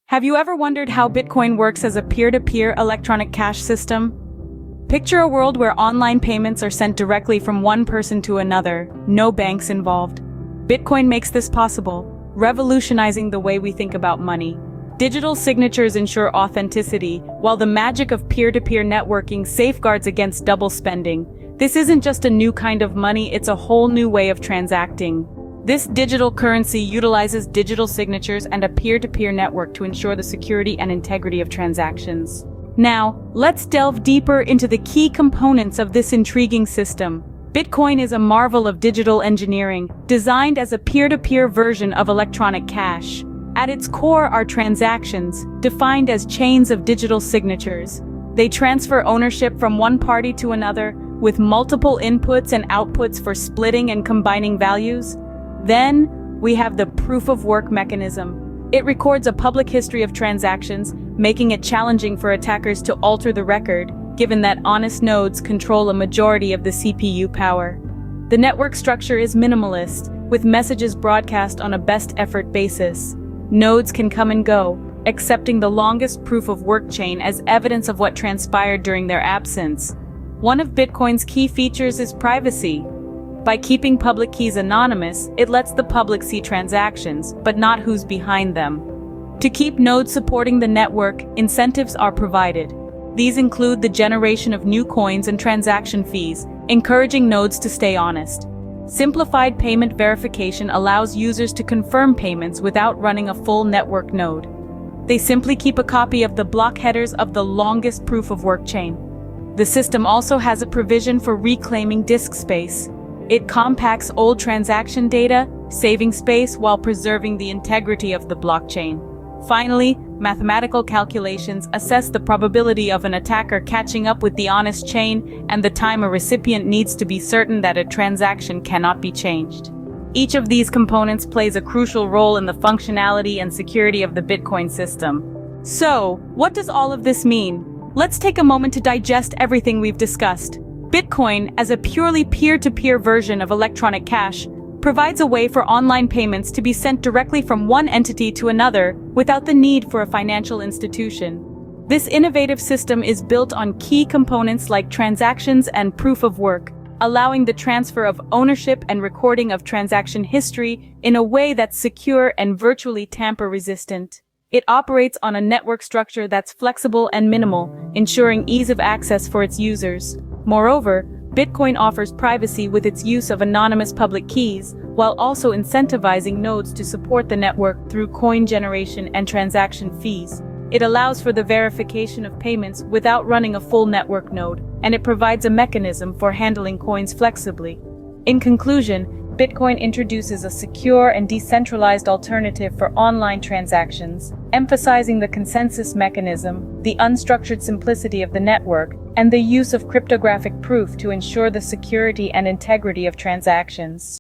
Have you ever wondered how Bitcoin works as a peer-to-peer electronic cash system? Picture a world where online payments are sent directly from one person to another, no banks involved. Bitcoin makes this possible, revolutionizing the way we think about money. Digital signatures ensure authenticity, while the magic of peer-to-peer networking safeguards against double spending. This isn't just a new kind of money, it's a whole new way of transacting. This digital currency utilizes digital signatures and a peer-to-peer network to ensure the security and integrity of transactions. Now, let's delve deeper into the key components of this intriguing system. Bitcoin is a marvel of digital engineering, designed as a peer-to-peer version of electronic cash. At its core are transactions, defined as chains of digital signatures. They transfer ownership from one party to another, with multiple inputs and outputs for splitting and combining values. Then, we have the proof-of-work mechanism. It records a public history of transactions, making it challenging for attackers to alter the record, given that honest nodes control a majority of the CPU power. The network structure is minimalist, with messages broadcast on a best-effort basis. Nodes can come and go, accepting the longest proof-of-work chain as evidence of what transpired during their absence. One of Bitcoin's key features is privacy. By keeping public keys anonymous, it lets the public see transactions, but not who's behind them. To keep nodes supporting the network, incentives are provided. These include the generation of new coins and transaction fees, encouraging nodes to stay honest. Simplified payment verification allows users to confirm payments without running a full network node. They simply keep a copy of the block headers of the longest proof-of-work chain. The system also has a provision for reclaiming disk space. It compacts old transaction data, saving space while preserving the integrity of the blockchain. Finally, mathematical calculations assess the probability of an attacker catching up with the honest chain and the time a recipient needs to be certain that a transaction cannot be changed. Each of these components plays a crucial role in the functionality and security of the Bitcoin system. So, what does all of this mean? Let's take a moment to digest everything we've discussed. Bitcoin, as a purely peer-to-peer version of electronic cash, provides a way for online payments to be sent directly from one entity to another without the need for a financial institution. This innovative system is built on key components like transactions and proof of work, allowing the transfer of ownership and recording of transaction history in a way that's secure and virtually tamper-resistant. It operates on a network structure that's flexible and minimal, ensuring ease of access for its users. Moreover, Bitcoin offers privacy with its use of anonymous public keys, while also incentivizing nodes to support the network through coin generation and transaction fees. It allows for the verification of payments without running a full network node, and it provides a mechanism for handling coins flexibly. In conclusion, Bitcoin introduces a secure and decentralized alternative for online transactions, emphasizing the consensus mechanism, the unstructured simplicity of the network, and the use of cryptographic proof to ensure the security and integrity of transactions.